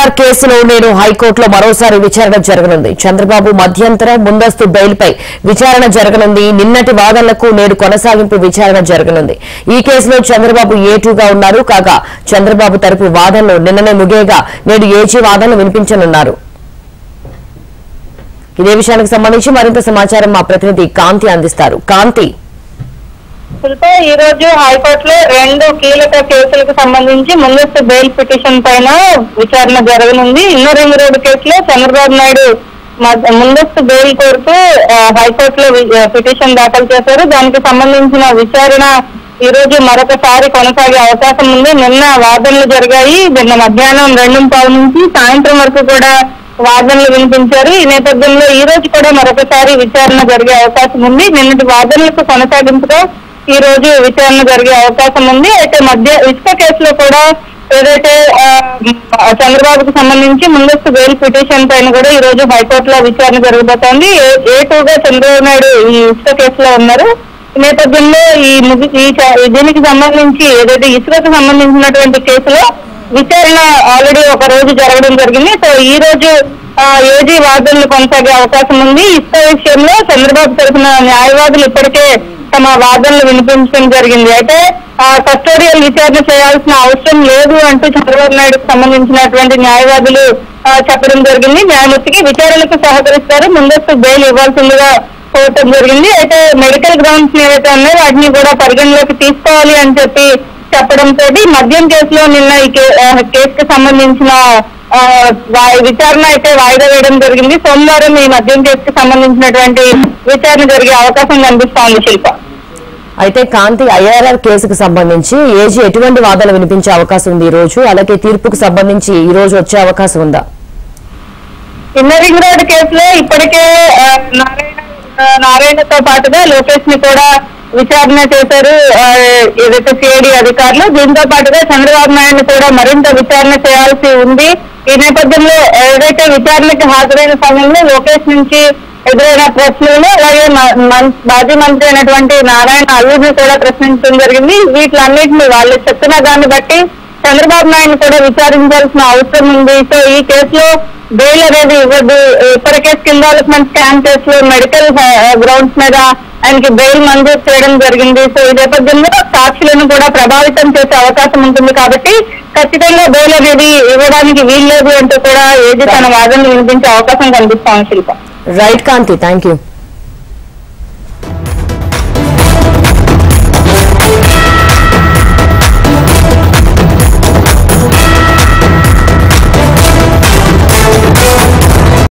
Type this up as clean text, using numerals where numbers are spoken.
IRR కేసులో నేడు హైకోర్టులో మరోసారి విచారణ జరగనుంది. చంద్రబాబు మధ్యంతర ముందస్తు బెయిల్పై విచారణ జరగనుంది. నిన్నటి వాదనలకు నేడు కొనసాగింపు విచారణ జరగనుంది. ఈ కేసులో చంద్రబాబు A2గా ఉన్నారు. కాగా చంద్రబాబు తరపు వాదనలు నిన్ననే ముగియగా నేడు AG వాదనలు వినిపించనున్నారు. ఇదే విషయానికి సంబంధించి మరింత సమాచారం మా ప్రతినిధి కాంతి అందిస్తారు. కాంతి, ఈ రోజు హైకోర్టులో 2 కీలక కేసులకు సంబంధించి ముందస్తు బెయిల్ పిటిషన్ పైన విచారణ జరగనుంది. ఇన్నర్ రింగ్ రోడ్డు కేసులో చంద్రబాబు నాయుడు ముందస్తు బెయిల్ కోరుతూ హైకోర్టులో పిటిషన్ దాఖలు చేశారు. దానికి సంబంధించిన విచారణ ఈ రోజు మరొకసారి కొనసాగే అవకాశం ఉంది. నిన్న వాదనలు జరిగాయి. నిన్న మధ్యాహ్నం 2:15 నుంచి సాయంత్రం వరకు కూడా వాదనలు వినిపించారు. ఈ నేపథ్యంలో ఈ రోజు కూడా మరొకసారి విచారణ జరిగే అవకాశం ఉంది. నిన్నటి వాదనలకు కొనసాగింపుగా ఈ రోజు విచారణ జరిగే అవకాశం ఉంది. అయితే ఇసుక కేసులో కూడా ఏదైతే చంద్రబాబుకు సంబంధించి ముందస్తు బెయిల్ పిటిషన్ పైన కూడా ఈ రోజు హైకోర్టులో విచారణ జరగబోతోంది. A2గా చంద్రబాబు నాయుడు ఈ ఇసుక కేసులో ఉన్నారు. ఈ నేపథ్యంలో దీనికి సంబంధించి ఏదైతే ఇసుకకు సంబంధించినటువంటి కేసులో విచారణ ఆల్రెడీ ఒక రోజు జరగడం జరిగింది. సో ఈ రోజు AG వాదనలు కొనసాగే అవకాశం ఉంది. ఇసుక విషయంలో చంద్రబాబు తరఫున న్యాయవాదులు ఇప్పటికే తమ వాదనలు వినిపించడం జరిగింది. అయితే కస్టోడియల్ విచారణ చేయాల్సిన అవసరం లేదు అంటూ చంద్రబాబు నాయుడుకు సంబంధించినటువంటి న్యాయవాదులు చెప్పడం జరిగింది. న్యాయమూర్తికి విచారణకు సహకరిస్తారు, ముందస్తు బెయిల్ ఇవ్వాల్సిందిగా కోరటం జరిగింది. అయితే మెడికల్ గ్రౌండ్స్ ఏవైతే ఉన్నాయో వాటిని కూడా పరిగణలోకి తీసుకోవాలి అని చెప్పడంతో మద్యం కేసులో నిన్న ఈ కేసుకు సంబంధించిన విచారణ అయితే వాయిదా వేయడం జరిగింది. సోమవారం ఈ మద్యం కేసుకు సంబంధించినటువంటి విచారణ జరిగే అవకాశం కనిపిస్తోంది. శిల్ప, అయితే కాంతి, ఐఆర్ఆర్ కేసుకు సంబంధించి AG ఎటువంటి వాదనలు వినిపించే అవకాశం ఉంది ఈ రోజు? అలాగే తీర్పుకు సంబంధించి ఈ రోజు వచ్చే అవకాశం ఉందా? ఇన్నర్ రింగ్ రోడ్ కేసులో ఇప్పటికే నారాయణతో పాటుగా లోకేష్ ని కూడా విచారణ చేశారు ఏదైతే CID అధికారులు. దీంతో పాటుగా చంద్రబాబు నాయుడు కూడా మరింత విచారణ చేయాల్సి ఉంది. ఈ నేపథ్యంలో ఏదైతే విచారణకి హాజరైన సమయంలో లోకేష్ నుంచి ఎదురైన ప్రశ్నలు, అలాగే మాజీ మంత్రి అయినటువంటి నారాయణ అల్లుడిని కూడా ప్రశ్నించడం జరిగింది. వీటిలన్నింటినీ వాళ్ళు చెప్తున్న దాన్ని బట్టి చంద్రబాబు నాయుడు కూడా విచారించాల్సిన అవసరం ఉంది. సో ఈ కేసులో బెయిల్ అనేది ఇవ్వద్దు. ఇప్పటికే స్కిల్ డెవలప్మెంట్ స్కామ్ కేసులో మెడికల్ గ్రౌండ్స్ మీద ఆయనకి బెయిల్ మంజూరు చేయడం జరిగింది. సో ఈ నేపథ్యంలో సాక్షులను కూడా ప్రభావితం చేసే అవకాశం ఉంటుంది కాబట్టి ఖచ్చితంగా బెయిల్ అనేది ఇవ్వడానికి వీల్లేదు అంటూ కూడా AG తన వాదనలు వినిపించే అవకాశం కనిపిస్తోంది. శిల్ప, రైట్ కాంతి, థ్యాంక్ యూ.